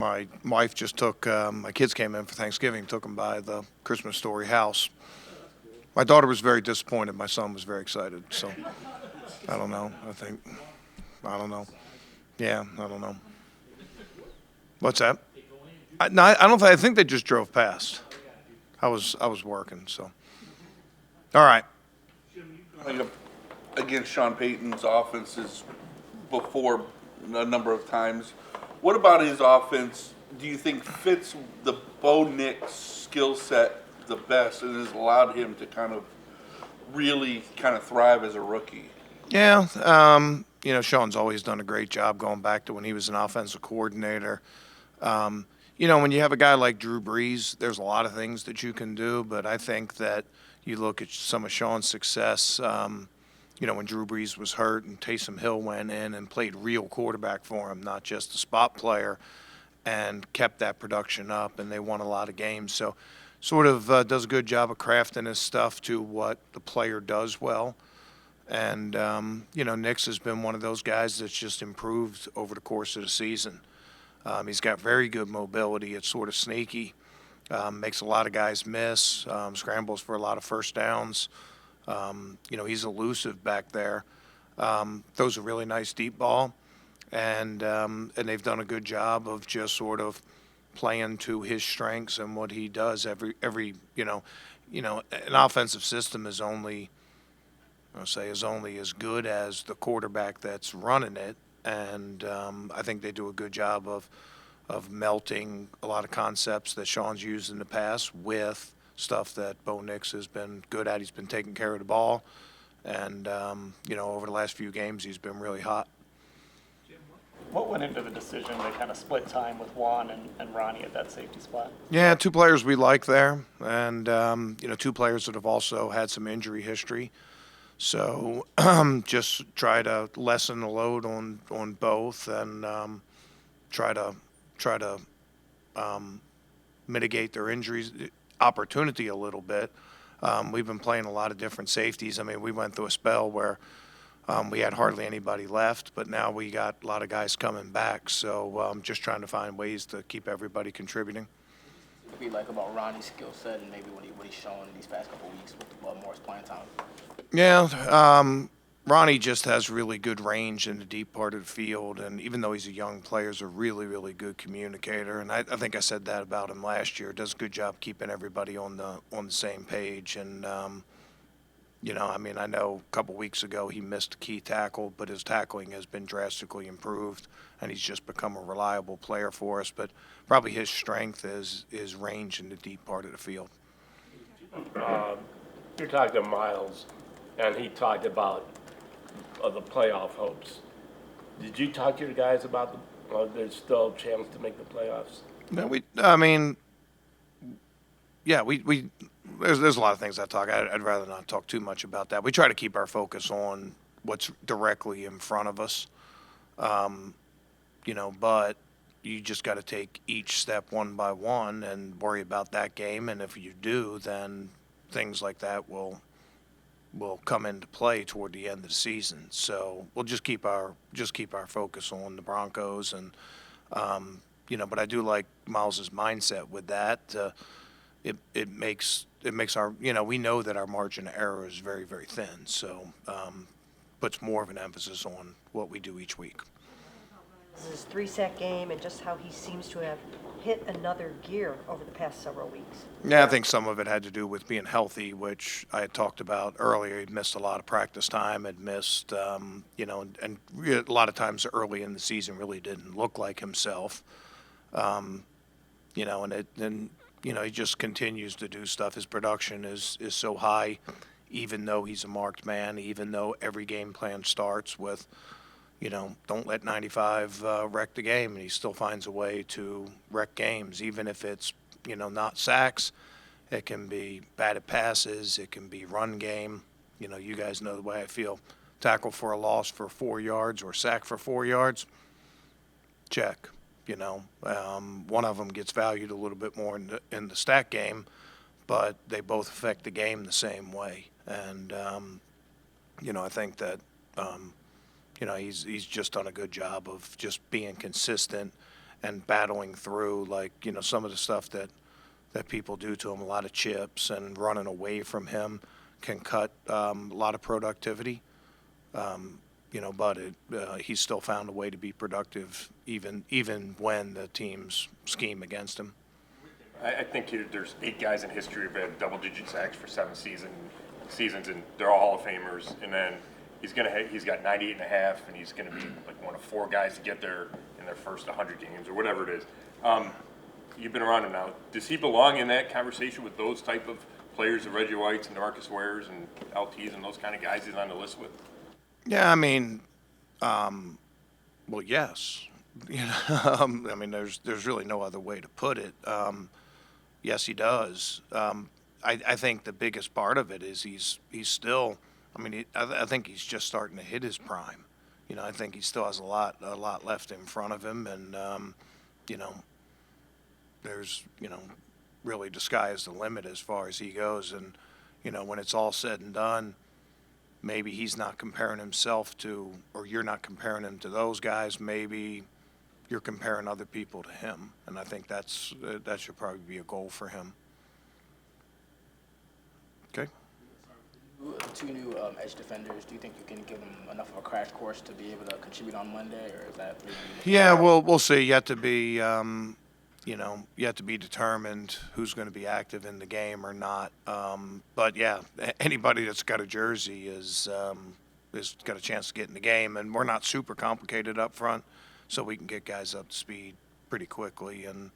My wife just took my kids came in for Thanksgiving, took them by the Christmas Story house. My daughter was very disappointed. My son was very excited. So I don't know. I don't know. Yeah, I don't know. What's that? No, I don't. I think they just drove past. I was working. So all right. Like against Sean Payton's offenses before a number of times. What about his offense do you think fits the Bo Nix skill set the best and has allowed him to kind of really kind of thrive as a rookie? Yeah. Sean's always done a great job going back to when he was an offensive coordinator. When you have a guy like Drew Brees, there's a lot of things that you can do, but I think that you look at some of Sean's success. When Drew Brees was hurt and Taysom Hill went in and played real quarterback for him, not just a spot player, and kept that production up, and they won a lot of games. So, sort of does a good job of crafting his stuff to what the player does well. And Nix has been one of those guys that's just improved over the course of the season. He's got very good mobility. It's sort of sneaky. Makes a lot of guys miss. Scrambles for a lot of first downs. He's elusive back there. Throws a really nice deep ball, and they've done a good job of just sort of playing to his strengths and what he does. An offensive system is only, I'll say, is only as good as the quarterback that's running it, and I think they do a good job of melting a lot of concepts that Sean's used in the past with stuff that Bo Nix has been good at. He's been taking care of the ball, and over the last few games, he's been really hot. What went into the decision to kind of split time with Juan and Ronnie at that safety spot? Yeah, two players we like there, and two players that have also had some injury history. So just try to lessen the load on both, and try to mitigate their injuries opportunity a little bit. We've been playing a lot of different safeties. I mean, we went through a spell where we had hardly anybody left, but now we got a lot of guys coming back. So just trying to find ways to keep everybody contributing. What do you like about Ronnie's skill set and maybe what he's shown these past couple of weeks with Baltimore's playing time? Yeah, Ronnie just has really good range in the deep part of the field, and even though he's a young player, is a really, really good communicator. And I think I said that about him last year. Does a good job keeping everybody on the same page. And I know a couple weeks ago he missed a key tackle, but his tackling has been drastically improved, and he's just become a reliable player for us. But probably his strength is range in the deep part of the field. You're talking to Miles, and he talked about the playoff hopes. Did you talk to your guys about there's still a chance to make the playoffs? No, we there's a lot of things I talk. I'd rather not talk too much about that. We try to keep our focus on what's directly in front of us. But you just got to take each step one by one and worry about that game. And if you do, then things like that will come into play toward the end of the season. So we'll just keep our focus on the Broncos, and but I do like Miles's mindset with that. It makes our we know that our margin of error is very, very thin. So puts more of an emphasis on what we do each week. His 3-sack game and just how he seems to have hit another gear over the past several weeks. Yeah, I think some of it had to do with being healthy, which I had talked about earlier. He'd missed a lot of practice time, had missed, and a lot of times early in the season really didn't look like himself. He just continues to do stuff. His production is so high, even though he's a marked man, even though every game plan starts with, don't let 95 wreck the game, and he still finds a way to wreck games, even if it's, not sacks. It can be batted passes. It can be run game. You guys know the way I feel. Tackle for a loss for 4 yards or sack for 4 yards, check. One of them gets valued a little bit more in the stat game, but they both affect the game the same way. And, I think that, he's just done a good job of just being consistent and battling through, like, some of the stuff that people do to him, a lot of chips and running away from him can cut a lot of productivity. But he's still found a way to be productive even when the teams scheme against him. I think there's 8 guys in history who've had double-digit sacks for 7 seasons, and they're all Hall of Famers. And then he's got 98.5, and he's going to be like one of 4 guys to get there in their first 100 games or whatever it is. You've been around him now. Does he belong in that conversation with those type of players, the Reggie Whites and DeMarcus Wares and LTs and those kind of guys he's on the list with? Yeah, I mean, well, yes. I mean, there's really no other way to put it. Yes, he does. I think the biggest part of it is he's still. I mean, I think he's just starting to hit his prime. I think he still has a lot left in front of him, and there's really the sky is the limit as far as he goes. And when it's all said and done, maybe he's not comparing himself to, or you're not comparing him to those guys. Maybe you're comparing other people to him, and I think that should probably be a goal for him. Okay. The 2 new edge defenders, do you think you can give them enough of a crash course to be able to contribute on Monday, or is that maybe? Yeah, we'll see. Yet to be yet to be determined who's going to be active in the game or not. But yeah, anybody that's got a jersey is got a chance to get in the game, and we're not super complicated up front, so we can get guys up to speed pretty quickly, and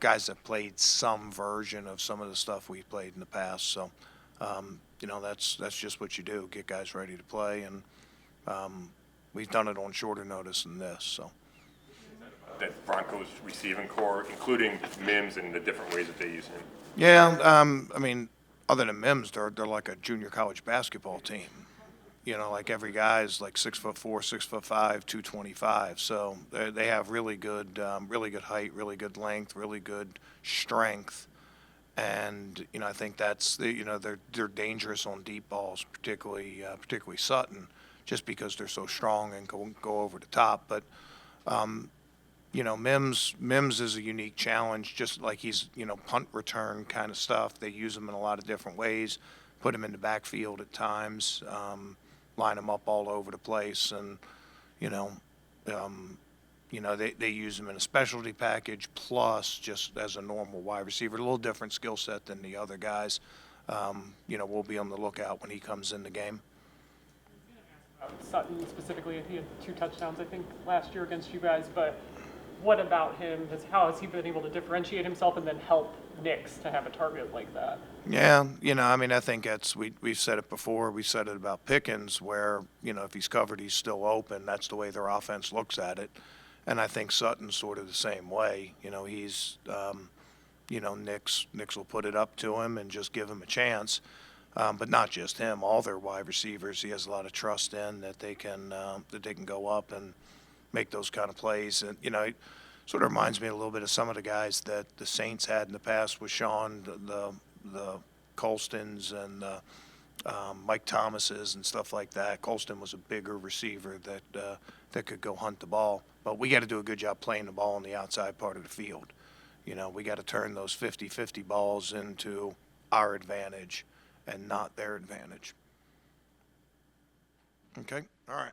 guys that played some version of some of the stuff we played in the past. So that's just what you do, get guys ready to play, and we've done it on shorter notice than this. So. That Broncos receiving core, including Mims and the different ways that they use him. Yeah, I mean, other than Mims, they're like a junior college basketball team. Like every guy's like 6'4", 6'5", 225. So they have really good height, really good length, really good strength, and I think that's they're dangerous on deep balls, particularly Sutton, just because they're so strong and go over the top. But Mims is a unique challenge, just like he's, punt return kind of stuff. They use him in a lot of different ways, put him in the backfield at times, line him up all over the place. And, they use him in a specialty package plus just as a normal wide receiver, a little different skill set than the other guys. We'll be on the lookout when he comes in the game. Sutton specifically, he had 2 touchdowns, I think, last year against you guys, but what about him? How has he been able to differentiate himself and then help Nix to have a target like that? Yeah, I mean, I think we've said it before. We said it about Pickens, where, if he's covered, he's still open. That's the way their offense looks at it. And I think Sutton's sort of the same way. He's, Nix will put it up to him and just give him a chance. But not just him, all their wide receivers, he has a lot of trust in that they can go up and make those kind of plays. And, it sort of reminds me a little bit of some of the guys that the Saints had in the past with Sean, the Colstons and Mike Thomases and stuff like that. Colston was a bigger receiver that could go hunt the ball. But we got to do a good job playing the ball on the outside part of the field. We got to turn those 50-50 balls into our advantage and not their advantage. Okay? All right.